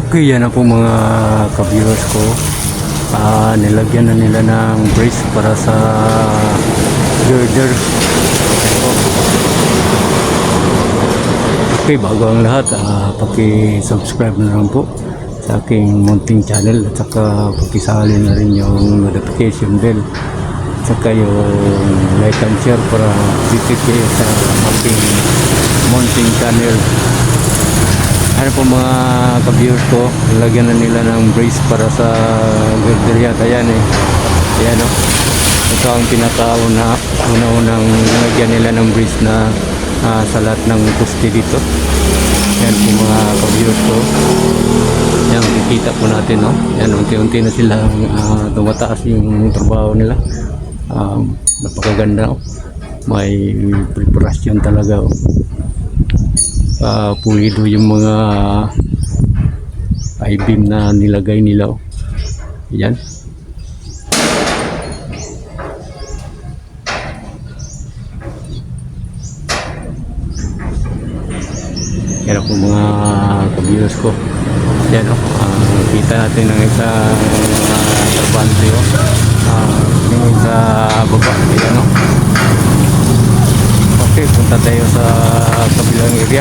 Okay, yan na po mga ka-viewers ko. Nilagyan na nila ng brace para sa girder. Okay, bago ang lahat, paki-subscribe na lang po sa aking munting channel at saka pakisali na rin yung notification bell at saka yung like and share para update kayo sa aking munting channel. Ano po mga ka-viewers ko, lagyan na nila ng brace para sa girder yata yan eh. Ayan o. Ito ang pinakaunang lagyan nila ng brace na sa lahat ng poste dito. Ayan po mga ka-viewers ko. Ayan, kikita po natin no. Ayan, unti-unti na silang tumataas yung trabaho nila. Napakaganda o. May preparasyon talaga o. Pulido yung mga I-beam na nilagay nila oh. Yan. Yan po mga ka-viewers ko. Yan oh. Kita natin ng isang trabante oh. Yung sa baba. Yan oh. Okay, punta tayo sa kabilang area.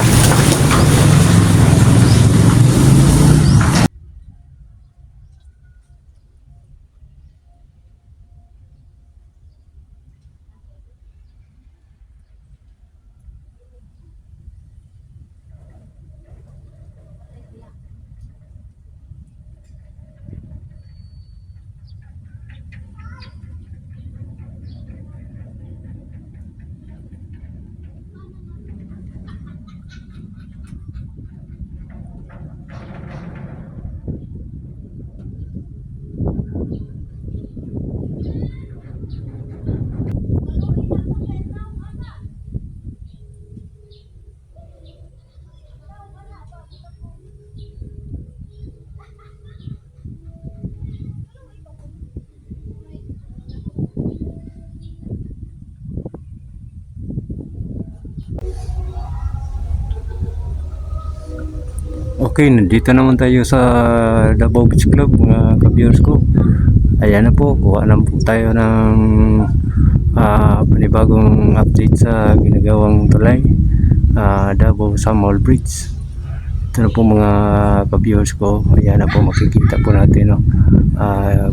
Okay, nandito naman tayo sa Davao Beach Club mga ka-viewers ko. Ayan na po, kuha na po tayo ng panibagong update sa ginagawang tulay Davao Samuel Bridge. Ito na po mga ka-viewers ko. Ayan na po, makikita po natin no?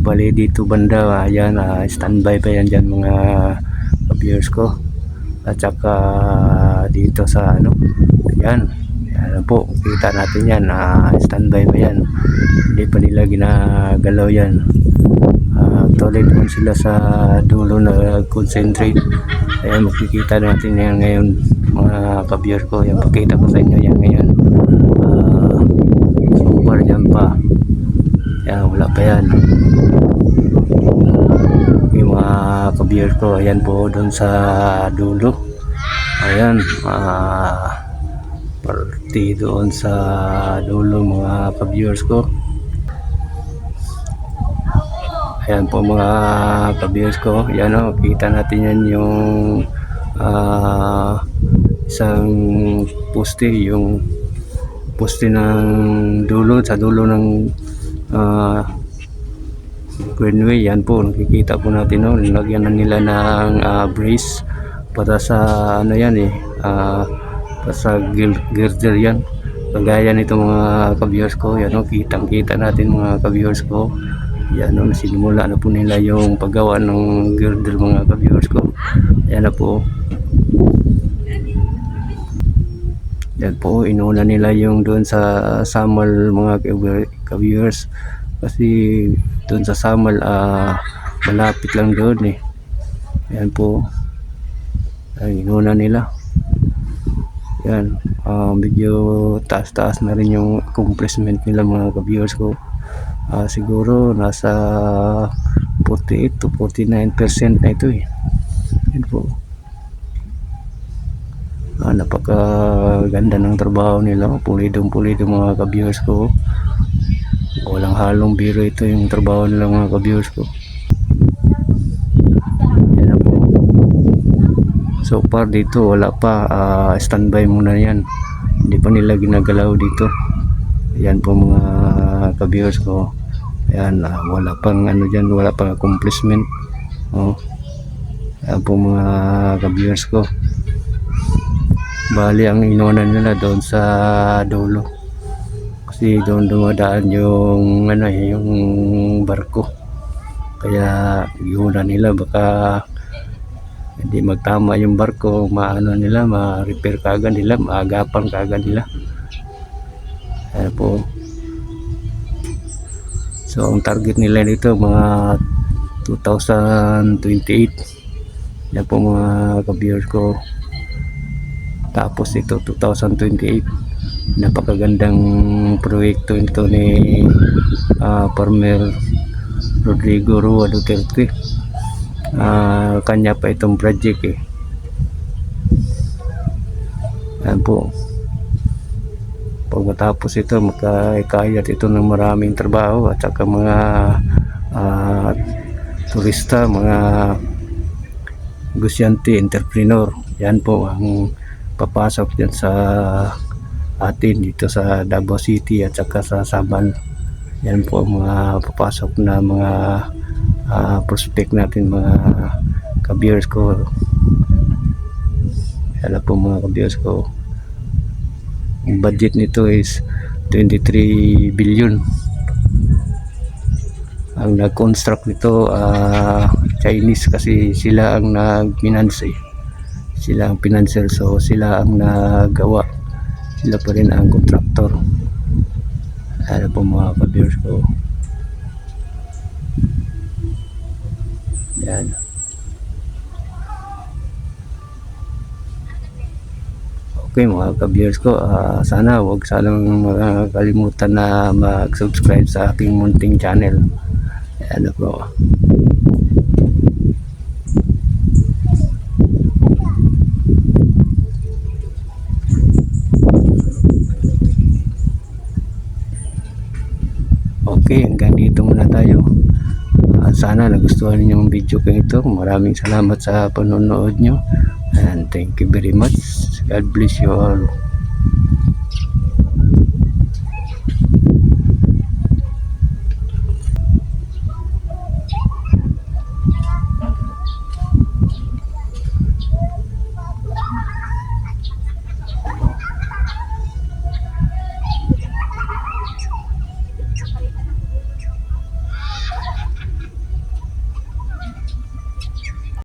Bali dito banda, ayan, standby pa yan dyan mga ka-viewers ko. At saka dito sa ano, ayan. Ayan po, kita natin yan, standby pa yan, hindi pa nila ginagalaw yan. Actually doon sila sa dulo na concentrate. Ayan, makikita natin yan ngayon mga ka-viewer ko. Yan, pakita ko sa inyo yan ngayon. Super yan pa yan, wala pa yan yung mga ka-viewer ko. Ayan po doon sa dulo, ayan, party doon sa dulo mga ka-viewers ko. Ayan po mga ka-viewers ko. Ayan o, kita natin yan yung isang poste, yung poste ng dulo, sa dulo ng Greenway. Yan po, nakikita po natin o, nilagyan na nila ng brace para sa ano yan eh, sa girder yan, kagaya nito mga ka-viewers ko. Yan o, kitang kita natin mga ka-viewers ko. Yan o, nasimula na po nila yung paggawa ng girder mga ka-viewers ko. Yan na po, yan po, inuna nila yung doon sa Samal mga ka-viewers, kasi doon sa Samal malapit lang doon eh. Yan po, ay inuna nila. Yan, medyo taas-taas na rin yung accomplishment nila mga ka-viewers ko. Siguro nasa 48 to 49% na ito eh. Yan po, napakaganda ng trabaho nila, pulidong-pulido mga ka-viewers ko. Walang halong biro ito yung trabaho nila mga ka-viewers ko. Yan po. So far dito wala pa, standby muna yan, hindi pa nila ginagalaw dito. Yan po mga ka-viewers ko. Ayan, wala pang ano dyan, wala pang accomplishment. Oh, ayan po mga ka-viewers ko. Bali ang inunan nila doon sa dulo. Kasi doon dumadaan yung ano yung barko. Kaya iunan nila baka hindi magtama yung barko, maano nila, ma-repair kagad nila, maagapan kagad nila. Ayan po. So ang target nila dito mga 2028. Yan po mga ka-viewers ko. Tapos ito 2028. Napakagandang proyekto ito ni Farmer Rodrigo Roa Duterte. Kanya pa itong project eh. Yan po. Pag matapos ito, makakayat ito ng maraming trabaho at saka mga turista, mga negosyante, entrepreneur. Yan po ang papasok dyan sa atin dito sa Davao City at saka sa Saban. Yan po ang mga papasok na mga prospect natin, mga ka-viewers ko. Yan po mga ka-viewers ko. Ang budget nito is 23 billion. Ang nag-construct nito Chinese kasi sila ang nag-finance eh. Sila ang financier, so sila ang nagawa. Sila pa rin ang contractor. Ano po mga ka-viewers ko. Yan. Okay mga ka-viewers ko, sana huwag sanang makalimutan na mag-subscribe sa aking munting channel. Ano po. Okay, hanggang dito muna tayo. Sana nagustuhan niyo yung video ko ito. Maraming salamat sa panonood nyo. And thank you very much. God bless you all.